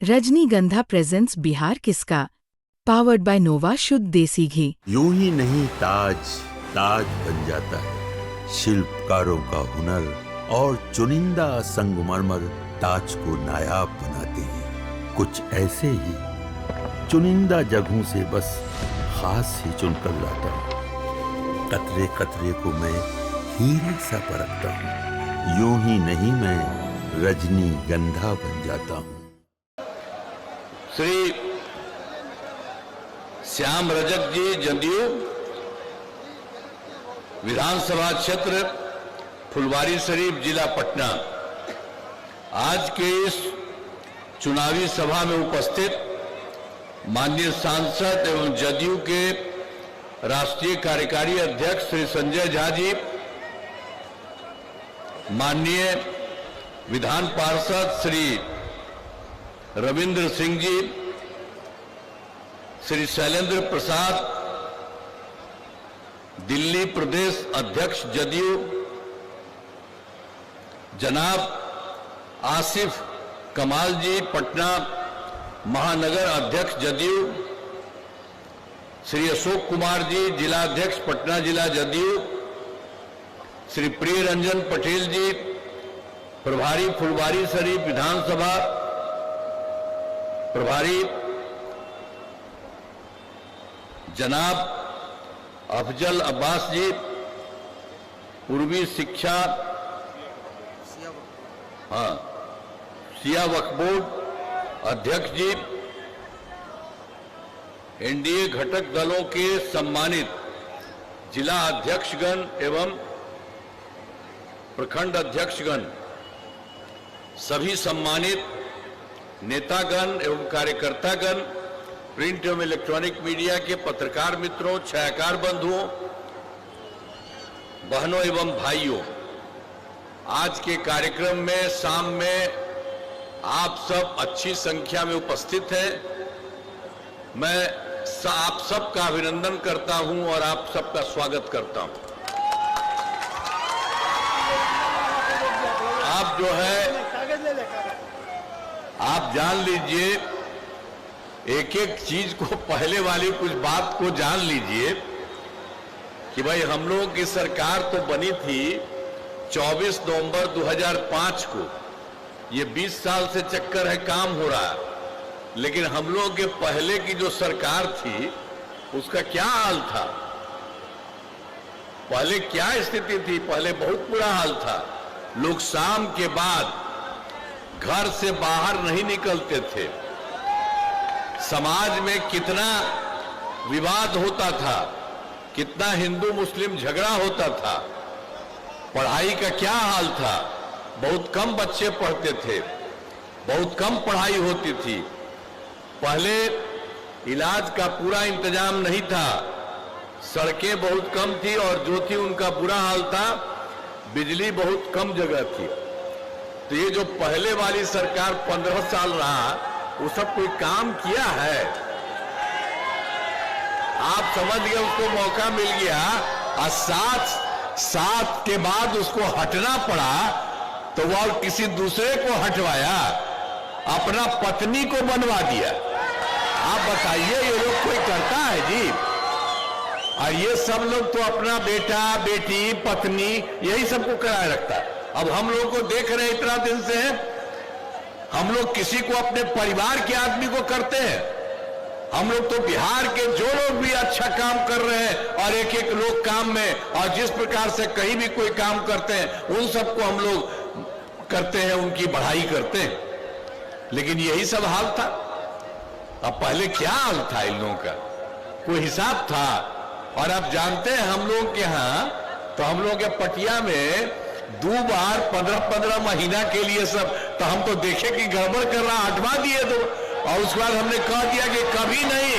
रजनीगंधा प्रेजेंट्स बिहार किसका, powered by नोवा शुद्ध देसी घी। यूं ही नहीं ताज ताज बन जाता है, शिल्पकारों का हुनर और चुनिंदा संगमरमर ताज को नायाब बनाते हैं। कुछ ऐसे ही चुनिंदा जगहों से बस खास ही चुनकर लाता हूँ। कतरे कतरे को मैं हीरे सा परखता हूँ। यूं ही नहीं मैं रजनीगंधा बन जाता हूँ। श्री श्याम रजक जी जदयू विधानसभा क्षेत्र फुलवारी शरीफ जिला पटना, आज के इस चुनावी सभा में उपस्थित माननीय सांसद एवं जदयू के राष्ट्रीय कार्यकारी अध्यक्ष श्री संजय झा जी, माननीय विधान पार्षद श्री रविंद्र सिंह जी, श्री शैलेंद्र प्रसाद दिल्ली प्रदेश अध्यक्ष जदयू, जनाब आसिफ कमाल जी पटना महानगर अध्यक्ष जदयू, श्री अशोक कुमार जी जिला अध्यक्ष पटना जिला जदयू, श्री प्रिय रंजन पटेल जी प्रभारी फुलवारी शरीफ विधानसभा प्रभारी, जनाब अफजल अब्बास जी पूर्वी शिक्षा सिया वक्फ बोर्ड अध्यक्ष जी, एनडीए घटक दलों के सम्मानित जिला अध्यक्षगण एवं प्रखंड अध्यक्षगण, सभी सम्मानित नेतागण एवं कार्यकर्तागण, प्रिंट एवं इलेक्ट्रॉनिक मीडिया के पत्रकार मित्रों, छायाकार बंधुओं, बहनों एवं भाइयों, आज के कार्यक्रम में शाम में आप सब अच्छी संख्या में उपस्थित हैं। मैं आप सबका अभिनंदन करता हूं और आप सबका स्वागत करता हूं। आप जो है आप जान लीजिए, एक एक चीज को, पहले वाली कुछ बात को जान लीजिए कि भाई हम लोगों की सरकार तो बनी थी 24 नवंबर 2005 को। ये 20 साल से चक्कर है, काम हो रहा है, लेकिन हम लोगों के पहले की जो सरकार थी उसका क्या हाल था, पहले क्या स्थिति थी? पहले बहुत बुरा हाल था। लोग शाम के बाद घर से बाहर नहीं निकलते थे। समाज में कितना विवाद होता था, कितना हिंदू मुस्लिम झगड़ा होता था। पढ़ाई का क्या हाल था, बहुत कम बच्चे पढ़ते थे, बहुत कम पढ़ाई होती थी। पहले इलाज का पूरा इंतजाम नहीं था, सड़कें बहुत कम थी और जो थी उनका बुरा हाल था, बिजली बहुत कम जगह थी। तो ये जो पहले वाली सरकार 15 साल रहा, वो सब कोई काम किया है? आप समझ गए, उसको मौका मिल गया और साथ के बाद उसको हटना पड़ा, तो वह किसी दूसरे को हटवाया, अपना पत्नी को बनवा दिया। आप बताइए, ये लोग कोई करता है जी? और ये सब लोग तो अपना बेटा बेटी पत्नी यही सबको कराए रखता है। अब हम लोग को देख रहे हैं इतना दिन से, हम लोग किसी को अपने परिवार के आदमी को करते हैं। हम लोग तो बिहार के जो लोग भी अच्छा काम कर रहे हैं और एक एक लोग काम में, और जिस प्रकार से कहीं भी कोई काम करते हैं, उन सबको हम लोग करते हैं, उनकी बढ़ाई करते हैं। लेकिन यही सब हाल था। अब पहले क्या हाल था इन लोगों का, कोई हिसाब था? और आप जानते हैं हम लोग के यहाँ, तो हम लोग के पटिया में 2 बार 15-15 महीना के लिए सब, तो हम तो देखे कि गड़बड़ कर रहा, हटवा दिए। तो और उसके बाद हमने कह दिया कि कभी नहीं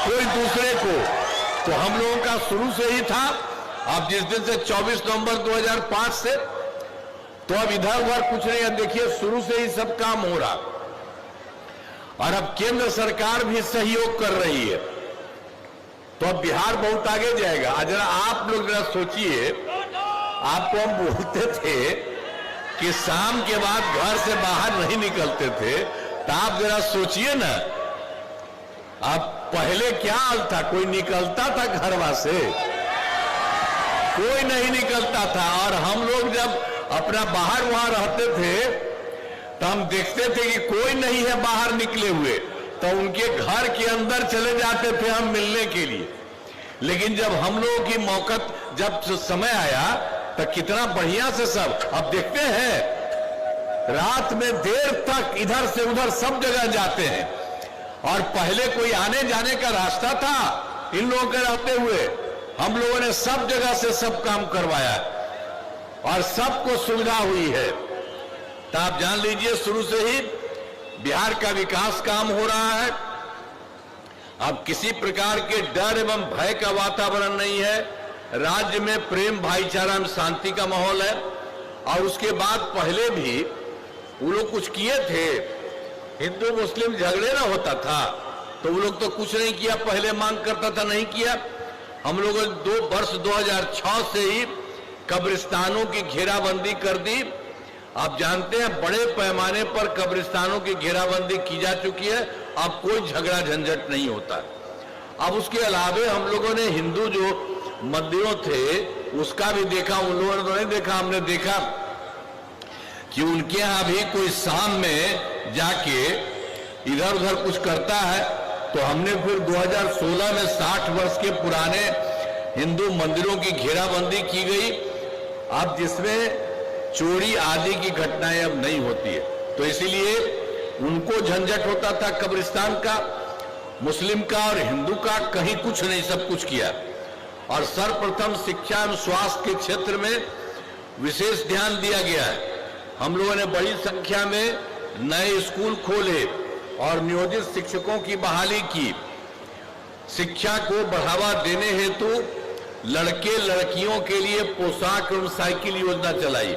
कोई दूसरे को। तो हम लोगों का शुरू से ही था। अब जिस दिन से 24 नवंबर 2005 से, तो अब इधर उधर कुछ नहीं है। देखिए, शुरू से ही सब काम हो रहा, और अब केंद्र सरकार भी सहयोग कर रही है, तो अब बिहार बहुत आगे जाएगा। जरा आप लोग जरा सोचिए, आपको हम बोलते थे कि शाम के बाद घर से बाहर नहीं निकलते थे, तो तो आप जरा सोचिए ना, अब पहले क्या हाल था, कोई निकलता था घरवा से? कोई नहीं निकलता था। और हम लोग जब अपना बाहर वहां रहते थे तो हम देखते थे कि कोई नहीं है बाहर निकले हुए, तो उनके घर के अंदर चले जाते थे हम मिलने के लिए। लेकिन जब हम लोगों की मौका, जब समय आया तो कितना बढ़िया से सब, अब देखते हैं रात में देर तक इधर से उधर सब जगह जाते हैं। और पहले कोई आने जाने का रास्ता था इन लोगों के रहते हुए, हम लोगों ने सब जगह से सब काम करवाया और सबको सुविधा हुई है। तो आप जान लीजिए शुरू से ही बिहार का विकास काम हो रहा है। अब किसी प्रकार के डर एवं भय का वातावरण नहीं है, राज्य में प्रेम भाईचारा में शांति का माहौल है। और उसके बाद पहले भी वो लोग कुछ किए थे, हिंदू मुस्लिम झगड़े ना होता था तो वो लोग तो कुछ नहीं किया, पहले मांग करता था नहीं किया। हम लोगों ने वर्ष 2006 से ही कब्रिस्तानों की घेराबंदी कर दी। आप जानते हैं बड़े पैमाने पर कब्रिस्तानों की घेराबंदी की जा चुकी है, अब कोई झगड़ा झंझट नहीं होता। अब उसके अलावे हम लोगों ने हिंदू जो मंदिरों थे उसका भी देखा, उन लोगों ने तो नहीं देखा, हमने देखा कि उनके यहां भी कोई शाम में जाके इधर उधर कुछ करता है। तो हमने फिर 2016 में 60 वर्ष के पुराने हिंदू मंदिरों की घेराबंदी की गई, अब जिसमें चोरी आदि की घटनाएं अब नहीं होती है। तो इसीलिए उनको झंझट होता था कब्रिस्तान का, मुस्लिम का और हिंदू का कहीं कुछ नहीं, सब कुछ किया। और सर्वप्रथम शिक्षा एवं स्वास्थ्य के क्षेत्र में विशेष ध्यान दिया गया है। हम लोगों ने बड़ी संख्या में नए स्कूल खोले और नियोजित शिक्षकों की बहाली की। शिक्षा को बढ़ावा देने हेतु लड़के लड़कियों के लिए पोशाक एवं साइकिल योजना चलाई।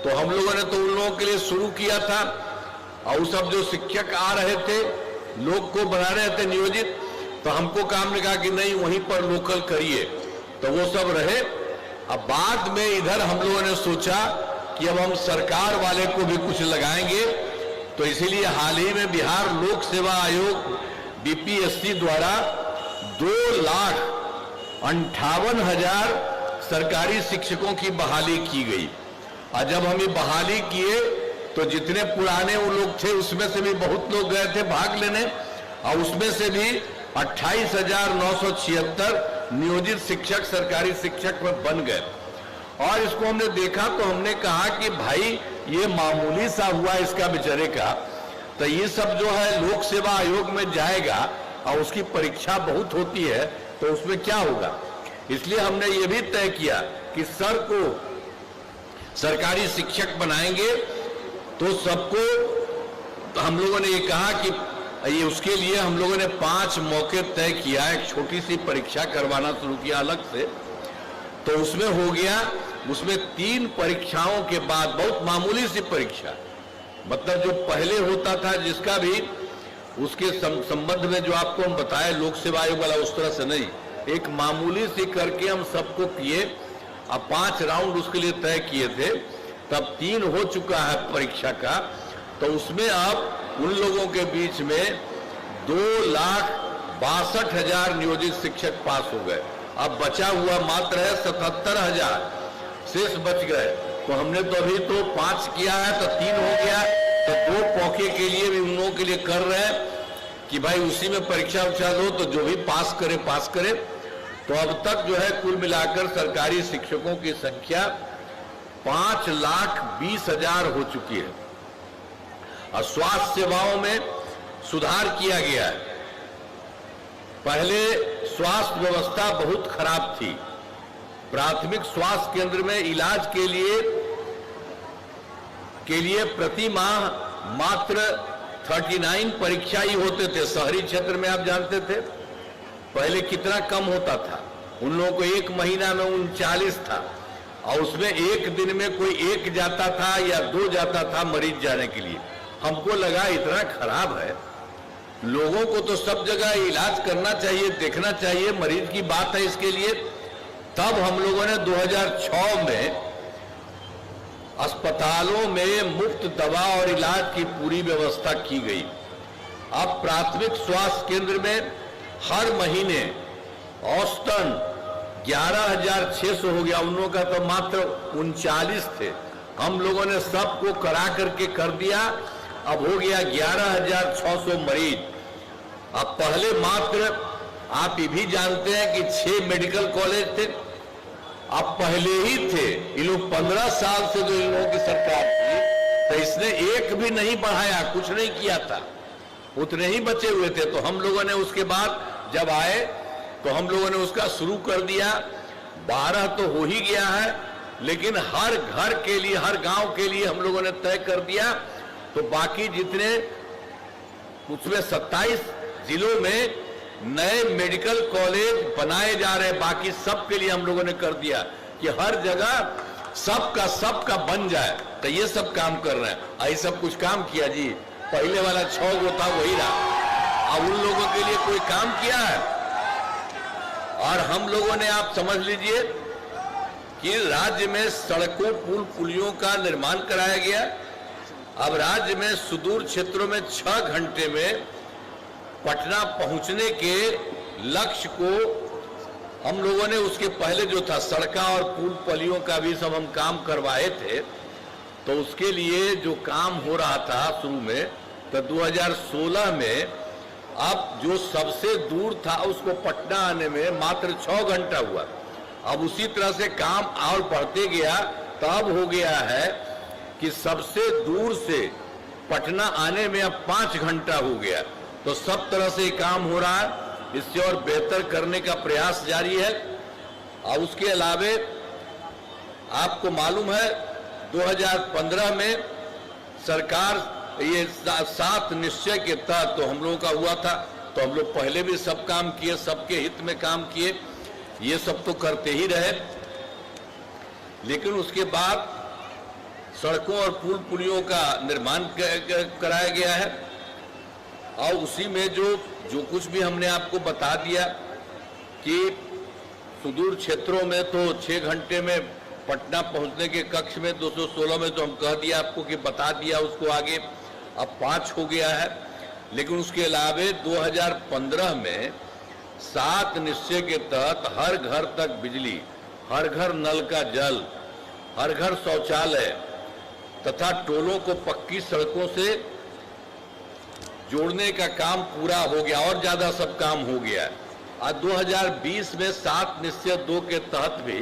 तो हम लोगों ने तो उन लोगों के लिए शुरू किया था, और सब जो शिक्षक आ रहे थे लोग को बना रहे थे नियोजित, तो हमको काम ने कहा कि नहीं वहीं पर लोकल करिए, तो वो सब रहे। अब बाद में इधर हम लोगों ने सोचा कि अब हम सरकार वाले को भी कुछ लगाएंगे। तो इसीलिए हाल ही में बिहार लोक सेवा आयोग बीपीएससी द्वारा 2,58,000 सरकारी शिक्षकों की बहाली की गई। और जब हम ये बहाली किए तो जितने पुराने वो लोग थे उसमें से भी बहुत लोग गए थे भाग लेने, और उसमें से भी 28,976 नियोजित शिक्षक सरकारी शिक्षक में बन गए। और इसको हमने देखा तो हमने कहा कि भाई ये मामूली सा हुआ इसका बेचारे का, तो ये सब जो है लोक सेवा आयोग में जाएगा और उसकी परीक्षा बहुत होती है, तो उसमें क्या होगा। इसलिए हमने ये भी तय किया कि सर को सरकारी शिक्षक बनाएंगे तो सबको, तो हम लोगों ने ये कहा कि ये उसके लिए हम लोगों ने 5 मौके तय किया, एक छोटी सी परीक्षा करवाना शुरू किया अलग से। तो उसमें हो गया, उसमें 3 परीक्षाओं के बाद, बहुत मामूली सी परीक्षा, मतलब जो पहले होता था जिसका भी उसके संबंध में जो आपको हम बताए लोक सेवा आयोग वाला, उस तरह से नहीं, एक मामूली सी करके हम सबको किए। अब 5 राउंड उसके लिए तय किए थे, तब 3 हो चुका है परीक्षा का। तो उसमें अब उन लोगों के बीच में 2,62,000 नियोजित शिक्षक पास हो गए। अब बचा हुआ मात्र है 77,000 शेष बच गए। तो हमने तो अभी तो 5 किया है तो 3 हो गया, तो 2 पौके के लिए भी उन लोगों के लिए कर रहे हैं कि भाई उसी में परीक्षा उच्छा दो, तो जो भी पास करे पास करे। तो अब तक जो है कुल मिलाकर सरकारी शिक्षकों की संख्या 5,20,000 हो चुकी है। और स्वास्थ्य सेवाओं में सुधार किया गया है। पहले स्वास्थ्य व्यवस्था बहुत खराब थी। प्राथमिक स्वास्थ्य केंद्र में इलाज के लिए प्रति माह मात्र 39 परीक्षा ही होते थे। शहरी क्षेत्र में आप जानते थे पहले कितना कम होता था। उन लोगों को 1 महीना में 39 था, और उसमें एक दिन में कोई 1 जाता था या 2 जाता था मरीज जाने के लिए। हमको लगा इतना खराब है, लोगों को तो सब जगह इलाज करना चाहिए, देखना चाहिए, मरीज की बात है इसके लिए। तब हम लोगों ने 2006 में अस्पतालों में मुफ्त दवा और इलाज की पूरी व्यवस्था की गई। अब प्राथमिक स्वास्थ्य केंद्र में हर महीने औसतन 11,600 हो गया। उन लोगों का तो मात्र 39 थे। हम लोगों ने सबको करा करके कर दिया। अब हो गया 11,600 मरीज। अब पहले मात्र आप ये भी जानते हैं कि 6 मेडिकल कॉलेज थे। अब पहले ही थे। ये लोग 15 साल से जो इन लोगों की सरकार थी, तो इसने एक भी नहीं बढ़ाया, कुछ नहीं किया था, उतने ही बचे हुए थे। तो हम लोगों ने उसके बाद जब आए तो हम लोगों ने उसका शुरू कर दिया। 12 तो हो ही गया है, लेकिन हर घर के लिए, हर गांव के लिए हम लोगों ने तय कर दिया। तो बाकी जितने, उसमें 27 जिलों में नए मेडिकल कॉलेज बनाए जा रहे हैं। बाकी सब के लिए हम लोगों ने कर दिया कि हर जगह सबका बन जाए। तो ये सब काम कर रहे हैं। यही सब कुछ काम किया जी। पहले वाला 6 गो था वही रहा। अब उन लोगों के लिए कोई काम किया है? और हम लोगों ने, आप समझ लीजिए कि राज्य में सड़कों, पुल पुलियों का निर्माण कराया गया। अब राज्य में सुदूर क्षेत्रों में 6 घंटे में पटना पहुंचने के लक्ष्य को हम लोगों ने, उसके पहले जो था सड़का और पुल पुलियों का भी सब हम काम करवाए थे। तो उसके लिए जो काम हो रहा था शुरू में, तो 2016 में अब जो सबसे दूर था उसको पटना आने में मात्र 6 घंटा हुआ। अब उसी तरह से काम और बढ़ते गया, तब हो गया है कि सबसे दूर से पटना आने में अब 5 घंटा हो गया। तो सब तरह से काम हो रहा है। इससे और बेहतर करने का प्रयास जारी है। और उसके अलावे आपको मालूम है 2015 में सरकार ये 7 निश्चय के तहत तो हम लोगों का हुआ था। तो हम लोग पहले भी सब काम किए, सबके हित में काम किए, ये सब तो करते ही रहे। लेकिन उसके बाद सड़कों और पुल पुलियों का निर्माण कराया गया है। और उसी में जो कुछ भी हमने आपको बता दिया कि सुदूर क्षेत्रों में तो 6 घंटे में पटना पहुंचने के कक्ष में 216 में तो हम कह दिया आपको कि बता दिया उसको आगे। अब 5 हो गया है। लेकिन उसके अलावे 2015 में 7 निश्चय के तहत हर घर तक बिजली, हर घर नल का जल, हर घर शौचालय तथा टोलों को पक्की सड़कों से जोड़ने का काम पूरा हो गया और ज्यादा सब काम हो गया। आज 2020 में 7 निश्चय 2 के तहत भी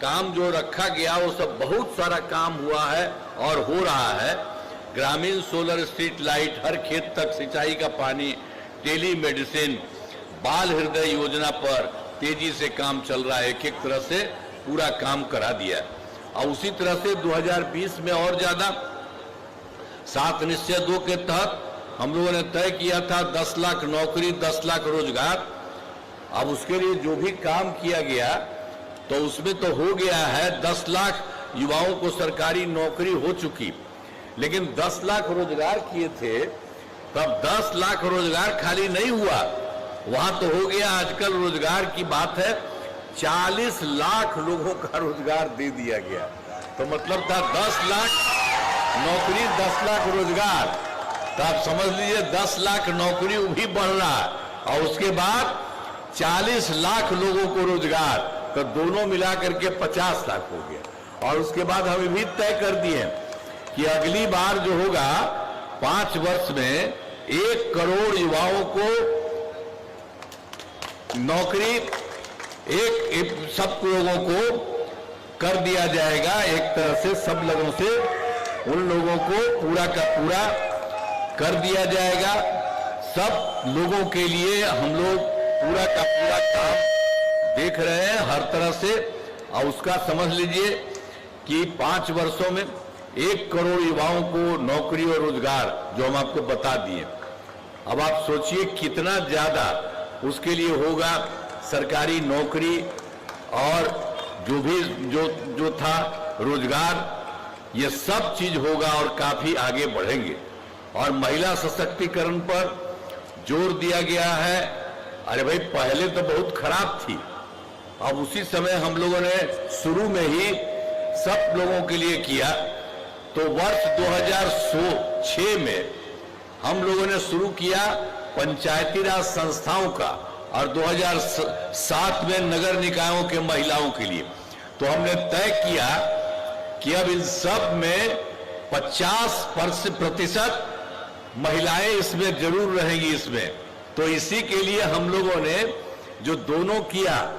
काम जो रखा गया वो सब बहुत सारा काम हुआ है और हो रहा है। ग्रामीण सोलर स्ट्रीट लाइट, हर खेत तक सिंचाई का पानी, टेली मेडिसिन, बाल हृदय योजना पर तेजी से काम चल रहा है। एक तरह से पूरा काम करा दिया। और उसी तरह से 2020 में और ज्यादा 7 निश्चय 2 के तहत हम लोगों ने तय किया था 10 लाख नौकरी, 10 लाख रोजगार। अब उसके लिए जो भी काम किया गया तो उसमें तो हो गया है 10 लाख युवाओं को सरकारी नौकरी हो चुकी। लेकिन 10 लाख रोजगार किए थे, तब 10 लाख रोजगार खाली नहीं हुआ, वहां तो हो गया आजकल रोजगार की बात है 40 लाख लोगों का रोजगार दे दिया गया। तो मतलब था 10 लाख नौकरी, 10 लाख रोजगार। तो आप समझ लीजिए 10 लाख नौकरी भी बढ़ रहा है और उसके बाद 40 लाख लोगों को रोजगार, तो दोनों मिलाकर के 50 लाख हो गया। और उसके बाद हम भी तय कर दिए कि अगली बार जो होगा 5 वर्ष में 1 करोड़ युवाओं को नौकरी, एक सब लोगों को कर दिया जाएगा। एक तरह से सब लोगों से उन लोगों को पूरा का पूरा कर दिया जाएगा। सब लोगों के लिए हम लोग पूरा का पूरा काम देख रहे हैं हर तरह से। और उसका समझ लीजिए कि 5 वर्षों में 1 करोड़ युवाओं को नौकरी और रोजगार जो हम आपको बता दिए। अब आप सोचिए कितना ज्यादा उसके लिए होगा सरकारी नौकरी और जो भी जो था रोजगार, ये सब चीज होगा और काफी आगे बढ़ेंगे। और महिला सशक्तिकरण पर जोर दिया गया है। अरे भाई पहले तो बहुत खराब थी, अब उसी समय हम लोगों ने शुरू में ही सब लोगों के लिए किया। तो वर्ष 2006 में हम लोगों ने शुरू किया पंचायती राज संस्थाओं का और 2007 में नगर निकायों के महिलाओं के लिए। तो हमने तय किया कि अब इन सब में 50% महिलाएं इसमें जरूर रहेंगी इसमें। तो इसी के लिए हम लोगों ने जो दोनों किया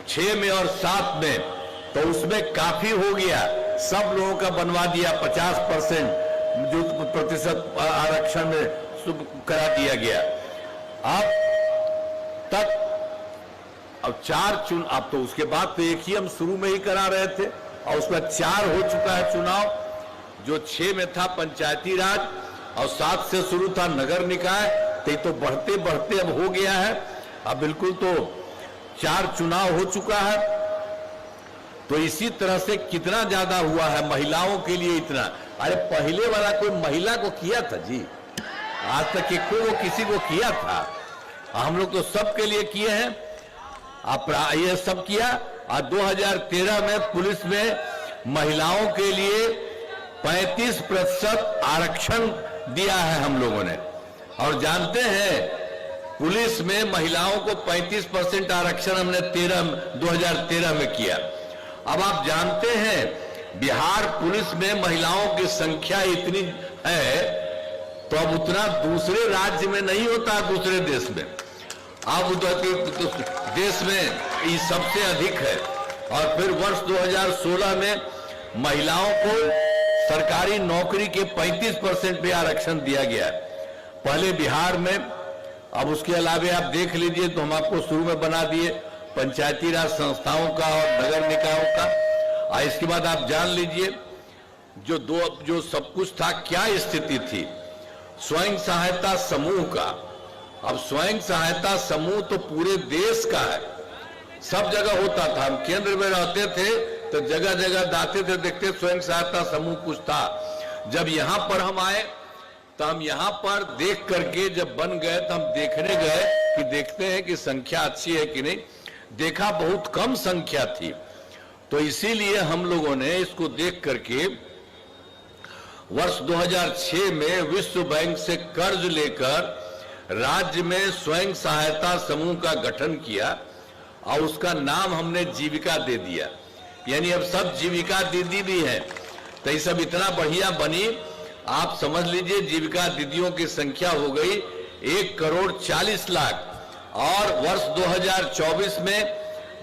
6 में और 7 में, तो उसमें काफी हो गया, सब लोगों का बनवा दिया 50% जो प्रतिशत आरक्षण में करा दिया गया। अब तक अब तो उसके बाद तो एक ही हम शुरू में ही करा रहे थे और उसका 4 हो चुका है चुनाव। जो 6 में था पंचायती राज और 7 से शुरू था नगर निकाय, तो बढ़ते बढ़ते अब हो गया है। अब बिल्कुल तो 4 चुनाव हो चुका है। तो इसी तरह से कितना ज्यादा हुआ है महिलाओं के लिए इतना। अरे पहले वाला कोई महिला को किया था जी? आज तक वो किसी को किया था? हम लोग तो सबके लिए किए हैं। आप ये सब किया। और 2013 में पुलिस में महिलाओं के लिए 35% आरक्षण दिया है हम लोगों ने। और जानते हैं पुलिस में महिलाओं को 35% आरक्षण हमने 2013 में किया। अब आप जानते हैं बिहार पुलिस में महिलाओं की संख्या इतनी है, तो अब उतना दूसरे राज्य में नहीं होता, दूसरे देश में। अब देश में ये सबसे अधिक है। और फिर वर्ष 2016 में महिलाओं को सरकारी नौकरी के 35% भी आरक्षण दिया गया। पहले बिहार में, अब उसके अलावे आप देख लीजिए तो हम आपको शुरू में बना दिए पंचायती राज संस्थाओं का और नगर निकायों का। और इसके बाद आप जान लीजिए जो सब कुछ था, क्या स्थिति थी स्वयं सहायता समूह का। अब स्वयं सहायता समूह तो पूरे देश का है, सब जगह होता था। हम केंद्र में रहते थे तो जगह जगह जाते थे, देखते स्वयं सहायता समूह कुछ था। जब यहां पर हम आए तो हम यहां पर देख करके जब बन गए तो हम देखने गए कि देखते हैं कि संख्या अच्छी है कि नहीं। देखा बहुत कम संख्या थी। तो इसीलिए हम लोगों ने इसको देख करके वर्ष 2006 में विश्व बैंक से कर्ज लेकर राज्य में स्वयं सहायता समूह का गठन किया और उसका नाम हमने जीविका दे दिया। यानी अब सब जीविका दीदी भी है। तो ये सब इतना बढ़िया बनी, आप समझ लीजिए जीविका दीदियों की संख्या हो गई 1,40,00,000। और वर्ष 2024 में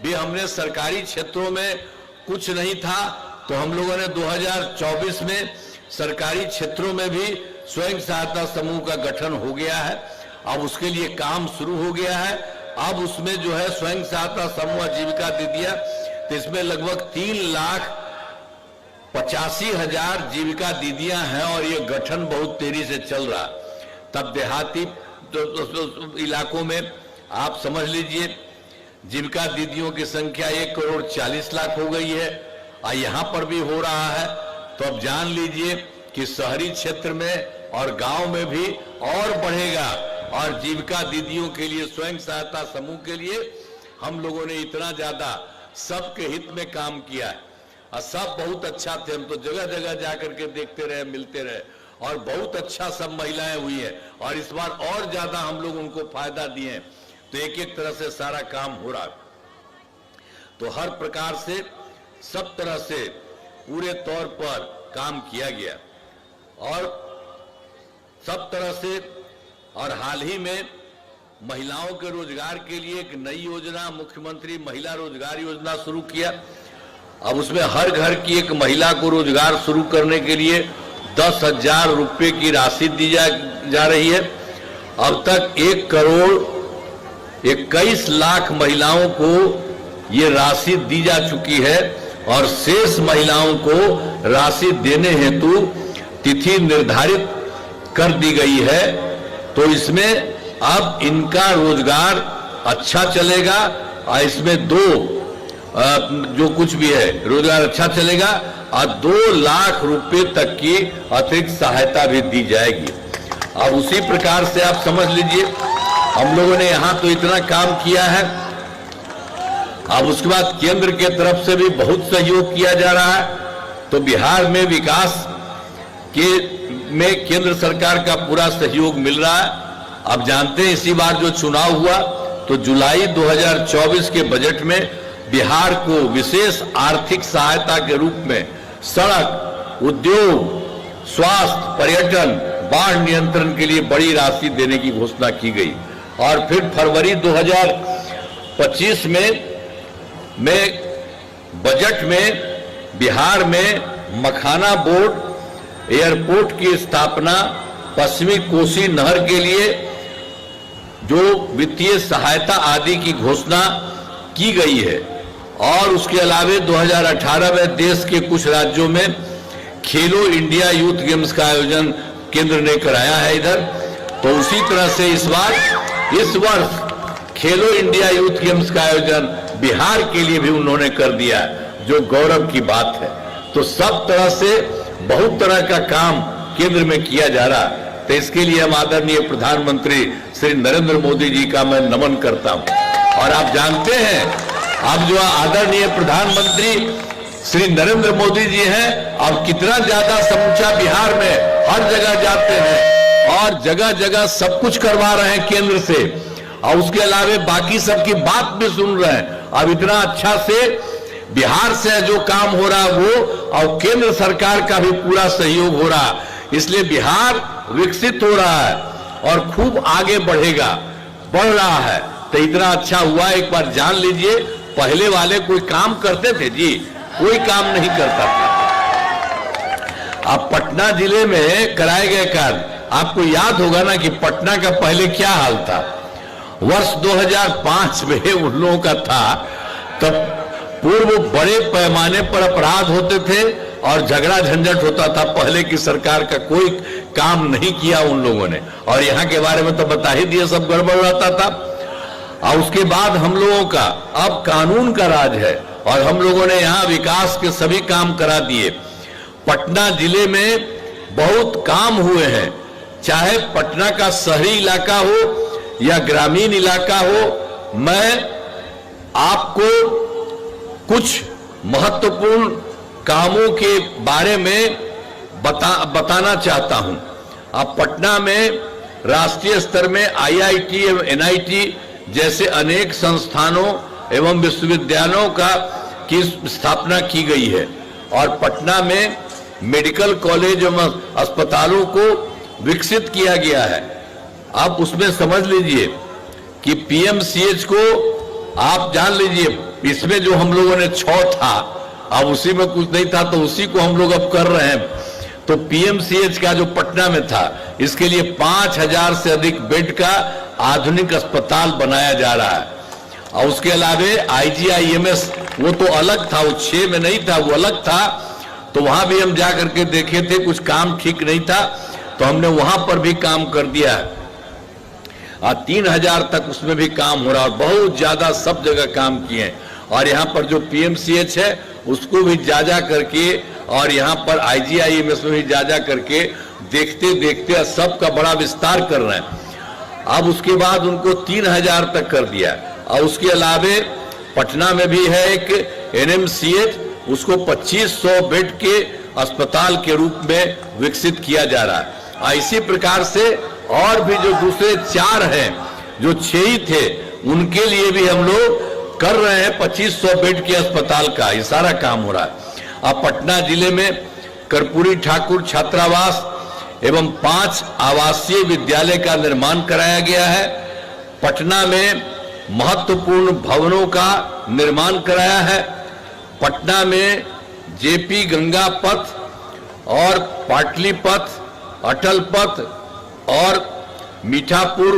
भी हमने सरकारी क्षेत्रों में कुछ नहीं था, तो हम लोगों ने 2024 में सरकारी क्षेत्रों में भी स्वयं सहायता समूह का गठन हो गया है। अब उसके लिए काम शुरू हो गया है। अब उसमें जो है स्वयं सहायता समूह जीविका दीदियां, तो इसमें लगभग 3,85,000 जीविका दीदियां हैं और ये गठन बहुत तेजी से चल रहा। तब देहाती इलाकों में आप समझ लीजिए जीविका दीदियों की संख्या 1,40,00,000 हो गई है और यहां पर भी हो रहा है। तो अब जान लीजिए कि शहरी क्षेत्र में और गांव में भी और बढ़ेगा। और जीविका दीदियों के लिए स्वयं सहायता समूह के लिए हम लोगों ने इतना ज्यादा सबके हित में काम किया है और सब बहुत अच्छा थे। हम तो जगह जगह जाकर के देखते रहे, मिलते रहे और बहुत अच्छा सब महिलाएं हुई है। और इस बार और ज्यादा हम लोग उनको फायदा दिए। तो एक एक तरह से सारा काम हो रहा। तो हर प्रकार से सब तरह से पूरे तौर पर काम किया गया और सब तरह से। और हाल ही में महिलाओं के रोजगार के लिए एक नई योजना मुख्यमंत्री महिला रोजगार योजना शुरू किया। अब उसमें हर घर की एक महिला को रोजगार शुरू करने के लिए 10,000 रुपये की राशि दी जा रही है। अब तक 1,21,00,000 महिलाओं को ये राशि दी जा चुकी है और शेष महिलाओं को राशि देने हेतु तिथि निर्धारित कर दी गई है। तो इसमें अब इनका रोजगार अच्छा चलेगा और इसमें जो कुछ भी है रोजगार अच्छा चलेगा और 2 लाख रुपए तक की अतिरिक्त सहायता भी दी जाएगी। अब उसी प्रकार से आप समझ लीजिए हम लोगों ने यहां तो इतना काम किया है। अब उसके बाद केंद्र के तरफ से भी बहुत सहयोग किया जा रहा है। तो बिहार में विकास में केंद्र सरकार का पूरा सहयोग मिल रहा है। अब जानते हैं इसी बार जो चुनाव हुआ तो जुलाई 2024 के बजट में बिहार को विशेष आर्थिक सहायता के रूप में सड़क, उद्योग, स्वास्थ्य, पर्यटन, बाढ़ नियंत्रण के लिए बड़ी राशि देने की घोषणा की गई। और फिर फरवरी 2025 में बजट में बिहार में मखाना बोर्ड एयरपोर्ट की स्थापना, पश्चिमी कोसी नहर के लिए जो वित्तीय सहायता आदि की घोषणा की गई है। और उसके अलावा 2018 में देश के कुछ राज्यों में खेलो इंडिया यूथ गेम्स का आयोजन केंद्र ने कराया है इधर। तो उसी तरह से इस वर्ष खेलो इंडिया यूथ गेम्स का आयोजन बिहार के लिए भी उन्होंने कर दिया, जो गौरव की बात है। तो सब तरह से बहुत तरह का काम केंद्र में किया जा रहा है। तो इसके लिए हम आदरणीय प्रधानमंत्री श्री नरेंद्र मोदी जी का मैं नमन करता हूं। और आप जानते हैं, अब जो आदरणीय प्रधानमंत्री श्री नरेंद्र मोदी जी हैं, अब कितना ज्यादा समूचा बिहार में हर जगह जाते हैं और जगह जगह सब कुछ करवा रहे हैं केंद्र से, और उसके अलावा बाकी सबकी बात भी सुन रहे हैं। अब इतना अच्छा से बिहार से जो काम हो रहा है वो, और केंद्र सरकार का भी पूरा सहयोग हो रहा है, इसलिए बिहार विकसित हो रहा है और खूब आगे बढ़ेगा, बढ़ रहा है। तो इतना अच्छा हुआ, एक बार जान लीजिए, पहले वाले कोई काम करते थे जी? कोई काम नहीं करता था। अब पटना जिले में कराए गए कार्य, आपको याद होगा ना कि पटना का पहले क्या हाल था। वर्ष 2005 में उन लोगों का था, तब पूर्व बड़े पैमाने पर अपराध होते थे और झगड़ा झंझट होता था। पहले की सरकार का कोई काम नहीं किया उन लोगों ने, और यहाँ के बारे में तो बता ही दिया, सब गड़बड़ रहता था। और उसके बाद हम लोगों का अब कानून का राज है और हम लोगों ने यहाँ विकास के सभी काम करा दिए। पटना जिले में बहुत काम हुए हैं, चाहे पटना का शहरी इलाका हो या ग्रामीण इलाका हो। मैं आपको कुछ महत्वपूर्ण कामों के बारे में बताना चाहता हूं। अब पटना में राष्ट्रीय स्तर में IIT एवं NIT जैसे अनेक संस्थानों एवं विश्वविद्यालयों की स्थापना की गई है, और पटना में मेडिकल कॉलेज एवं अस्पतालों को विकसित किया गया है। आप उसमें समझ लीजिए कि PMCH को आप जान लीजिए, इसमें जो हम लोगों ने 6 था, अब उसी में कुछ नहीं था, तो उसी को हम लोग अब कर रहे हैं। तो PMCH का जो पटना में था, इसके लिए 5000 से अधिक बेड का आधुनिक अस्पताल बनाया जा रहा है। और उसके अलावा IGIMS वो तो अलग था, वो 6 में नहीं था, वो अलग था। तो वहां भी हम जा करके देखे थे, कुछ काम ठीक नहीं था, तो हमने वहां पर भी काम कर दिया है। 3000 तक उसमें भी काम हो रहा है, और बहुत ज्यादा सब जगह काम किए हैं। और यहाँ पर जो PMCH है उसको भी जा करके, और यहाँ पर IGIMS में भी जा करके देखते देखते सबका बड़ा विस्तार कर रहे हैं। अब उसके बाद उनको 3000 तक कर दिया। और उसके अलावे पटना में भी है एक NMCH, उसको 2500 बेड के अस्पताल के रूप में विकसित किया जा रहा है। इसी प्रकार से और भी जो दूसरे 4 हैं, जो 6 ही थे, उनके लिए भी हम लोग कर रहे हैं 2500 बेड के अस्पताल का, ये सारा काम हो रहा है। अब पटना जिले में कर्पूरी ठाकुर छात्रावास एवं 5 आवासीय विद्यालय का निर्माण कराया गया है। पटना में महत्वपूर्ण भवनों का निर्माण कराया है। पटना में JP गंगा पथ और पाटली पथ, अटल पथ और मीठापुर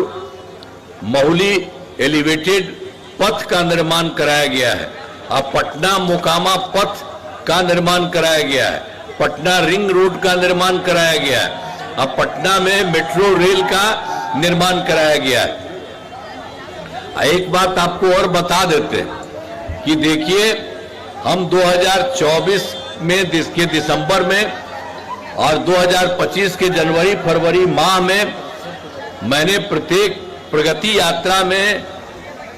महुली एलिवेटेड पथ का निर्माण कराया गया है। अब पटना मोकामा पथ का निर्माण कराया गया है। पटना रिंग रोड का निर्माण कराया गया है। अब पटना में मेट्रो रेल का निर्माण कराया गया है। एक बात आपको और बता देते कि देखिए, हम 2024 में के दिसंबर में और 2025 के जनवरी फरवरी माह में मैंने प्रत्येक प्रगति यात्रा में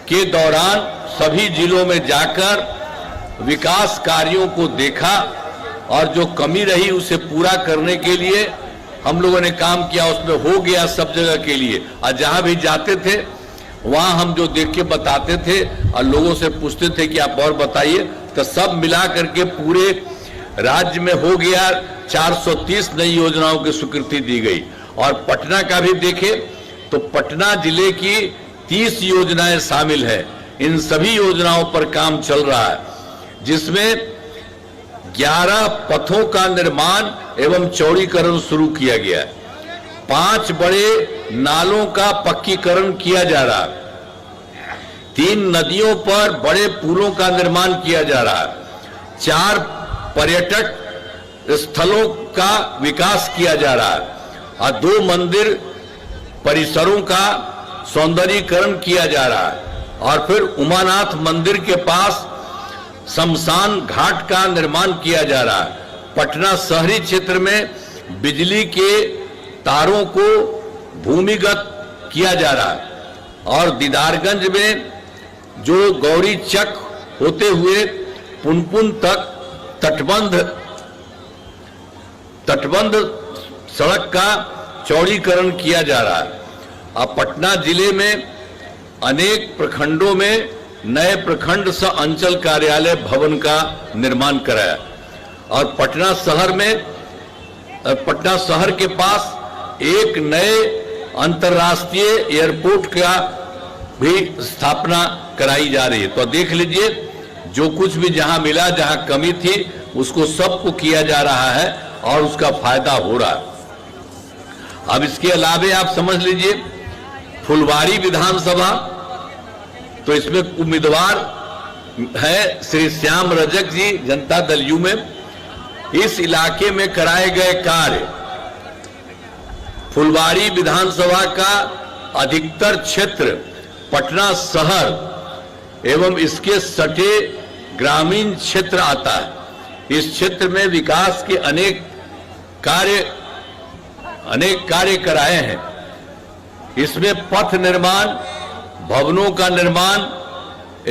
के दौरान सभी जिलों में जाकर विकास कार्यों को देखा और जो कमी रही उसे पूरा करने के लिए हम लोगों ने काम किया। उसमें हो गया सब जगह के लिए, और जहां भी जाते थे वहां हम जो देख के बताते थे और लोगों से पूछते थे कि आप और बताइए, तो सब मिला करके पूरे राज्य में हो गया। 430 नई योजनाओं की स्वीकृति दी गई। और पटना का भी देखें तो पटना जिले की 30 योजनाएं शामिल है। इन सभी योजनाओं पर काम चल रहा है, जिसमें 11 पथों का निर्माण एवं चौड़ीकरण शुरू किया गया है। 5 बड़े नालों का पक्कीकरण किया जा रहा है। 3 नदियों पर बड़े पुलों का निर्माण किया जा रहा है। 4 पर्यटक स्थलों का विकास किया जा रहा है और 2 मंदिर परिसरों का सौंदर्यीकरण किया जा रहा है। और फिर उमानाथ मंदिर के पास शमशान घाट का निर्माण किया जा रहा है। पटना शहरी क्षेत्र में बिजली के तारों को भूमिगत किया जा रहा है। और दीदारगंज में जो गौरी चक होते हुए पुनपुन तक तटबंध सड़क का चौड़ीकरण किया जा रहा है। अब पटना जिले में अनेक प्रखंडों में नए प्रखंड सह अंचल कार्यालय भवन का निर्माण कराया। और पटना शहर के पास एक नए अंतर्राष्ट्रीय एयरपोर्ट का भी स्थापना कराई जा रही है। तो देख लीजिए, जो कुछ भी जहां मिला, जहां कमी थी, उसको सबको किया जा रहा है और उसका फायदा हो रहा है। अब इसके अलावे आप समझ लीजिए, फुलवारी विधानसभा, तो इसमें उम्मीदवार है श्री श्याम रजक जी, जनता दल यू में। इस इलाके में कराए गए कार्य, फुलवारी विधानसभा का अधिकतर क्षेत्र पटना शहर एवं इसके सटे ग्रामीण क्षेत्र आता है। इस क्षेत्र में विकास के अनेक कार्य कराए हैं। इसमें पथ निर्माण, भवनों का निर्माण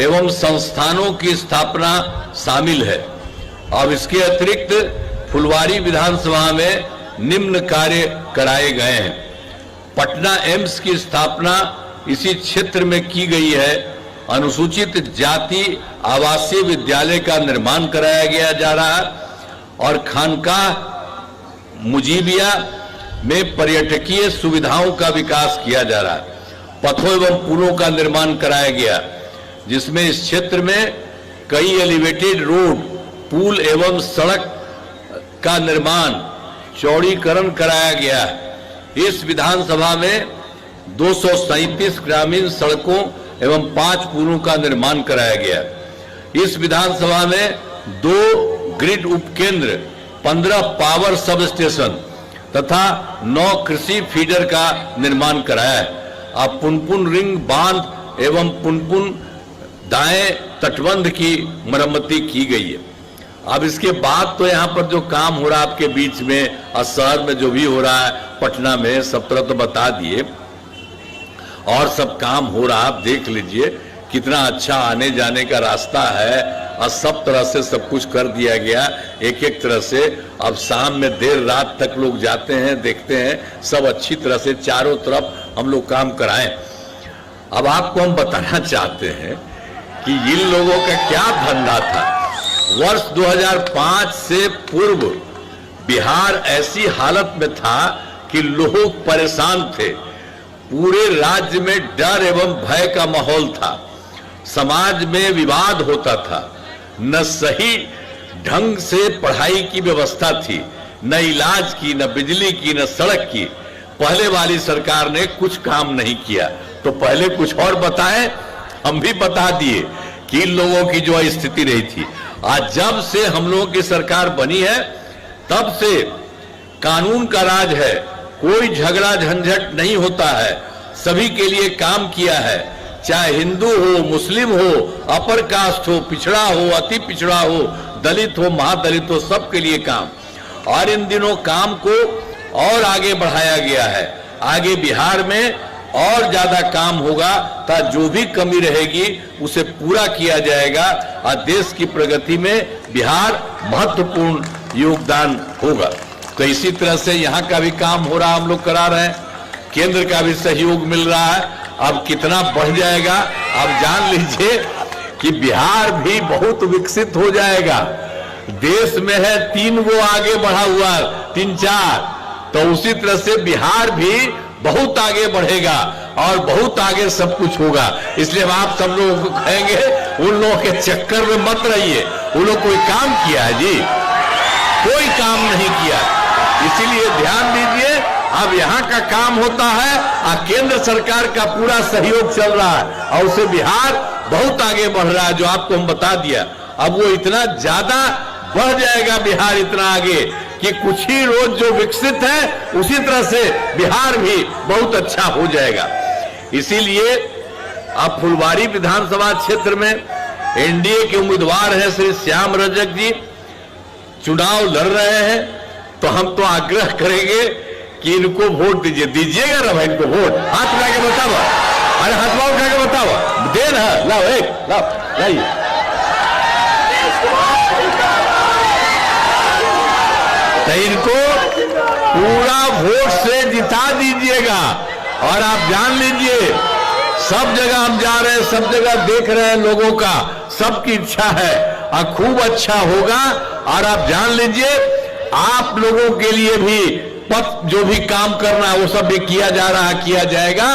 एवं संस्थानों की स्थापना शामिल है। अब इसके अतिरिक्त फुलवारी विधानसभा में निम्न कार्य कराए गए हैं। पटना एम्स की स्थापना इसी क्षेत्र में की गई है। अनुसूचित जाति आवासीय विद्यालय का निर्माण कराया गया जा रहा है और खानकाह मुजीबिया में पर्यटकीय सुविधाओं का विकास किया जा रहा है। पथों एवं पुलों का निर्माण कराया गया, जिसमें इस क्षेत्र में कई एलिवेटेड रोड, पुल एवं सड़क का निर्माण, चौड़ीकरण कराया गया है। इस विधानसभा में 237 ग्रामीण सड़कों एवं 5 पुलों का निर्माण कराया गया। इस विधानसभा में 2 ग्रिड उपकेंद्र, 15 पावर सब स्टेशन तथा 9 कृषि फीडर का निर्माण कराया है। अब पुनपुन रिंग बांध एवं पुनपुन दाएं तटबंध की मरम्मती की गई है। अब इसके बाद तो यहाँ पर जो काम हो रहा है आपके बीच में और शहर में जो भी हो रहा है, पटना में सब तरह तो बता दिए, और सब काम हो रहा, आप देख लीजिए कितना अच्छा आने जाने का रास्ता है और सब तरह से सब कुछ कर दिया गया। एक एक तरह से अब शाम में देर रात तक लोग जाते हैं, देखते हैं, सब अच्छी तरह से चारों तरफ हम लोग काम कराएं। अब आपको हम बताना चाहते हैं कि इन लोगों का क्या धंधा था। वर्ष 2005 से पूर्व बिहार ऐसी हालत में था कि लोग परेशान थे। पूरे राज्य में डर एवं भय का माहौल था। समाज में विवाद होता था। न सही ढंग से पढ़ाई की व्यवस्था थी, न इलाज की, न बिजली की, न सड़क की। पहले वाली सरकार ने कुछ काम नहीं किया, तो पहले कुछ और बताएं, हम भी बता दिए कि इन लोगों की जो स्थिति रही थी। आज जब से हम लोगों की सरकार बनी है, तब से कानून का राज है, कोई झगड़ा झंझट नहीं होता है, सभी के लिए काम किया है। चाहे हिंदू हो, मुस्लिम हो, अपर कास्ट हो, पिछड़ा हो, अति पिछड़ा हो, दलित हो, महादलित हो, सबके लिए काम। और इन दिनों काम को और आगे बढ़ाया गया है। आगे बिहार में और ज्यादा काम होगा, ता जो भी कमी रहेगी उसे पूरा किया जाएगा और देश की प्रगति में बिहार महत्वपूर्ण योगदान होगा। तो इसी तरह से यहाँ का भी काम हो रहा, हम लोग करा रहे हैं, केंद्र का भी सहयोग मिल रहा है। अब कितना बढ़ जाएगा अब जान लीजिए कि बिहार भी बहुत विकसित हो जाएगा। देश में है 3 गो आगे बढ़ा हुआ, 3-4, तो उसी तरह से बिहार भी बहुत आगे बढ़ेगा और बहुत आगे सब कुछ होगा। इसलिए हम आप सब लोगों को कहेंगे उन लोगों के चक्कर में मत रहिए। उन लोग कोई काम किया है जी? कोई काम नहीं किया। इसीलिए ध्यान दीजिए, अब यहाँ का काम होता है और केंद्र सरकार का पूरा सहयोग चल रहा है और उससे बिहार बहुत आगे बढ़ रहा है, जो आपको हम बता दिया। अब वो इतना ज्यादा बढ़ जाएगा बिहार, इतना आगे कि कुछ ही रोज जो विकसित है उसी तरह से बिहार भी बहुत अच्छा हो जाएगा। इसीलिए अब फुलवारी विधानसभा क्षेत्र में एनडीए के उम्मीदवार हैं श्री श्याम रजक जी, चुनाव लड़ रहे हैं। तो हम तो आग्रह करेंगे कि इनको वोट दीजिए। दीजिएगा ना भाई इनको वोट? हाथ उठा के बताओ, अरे हाथ उठा के बताओ, दे ना, लाओ एक लाओ, लाइए। तो इनको पूरा वोट से जिता दीजिएगा। और आप जान लीजिए, सब जगह हम जा रहे हैं, सब जगह देख रहे हैं लोगों का, सबकी इच्छा है और खूब अच्छा होगा। और आप जान लीजिए, आप लोगों के लिए भी पथ जो भी काम करना है वो सब भी किया जा रहा है, किया जाएगा।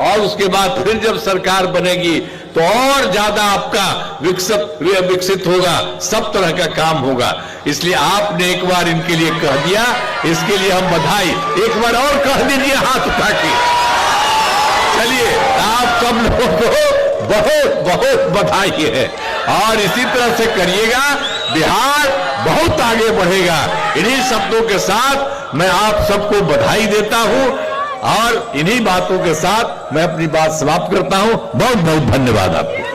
और उसके बाद फिर जब सरकार बनेगी तो और ज्यादा आपका विकसित होगा, सब तरह का काम होगा। इसलिए आपने एक बार इनके लिए कह दिया, इसके लिए हम बधाई। एक बार और कह दीजिए हाथ उठा के। चलिए, आप सब लोगों को बहुत बहुत बधाई है और इसी तरह से करिएगा, बिहार बहुत आगे बढ़ेगा। इन्हीं शब्दों के साथ मैं आप सबको बधाई देता हूं और इन्हीं बातों के साथ मैं अपनी बात समाप्त करता हूं। बहुत बहुत धन्यवाद आपको।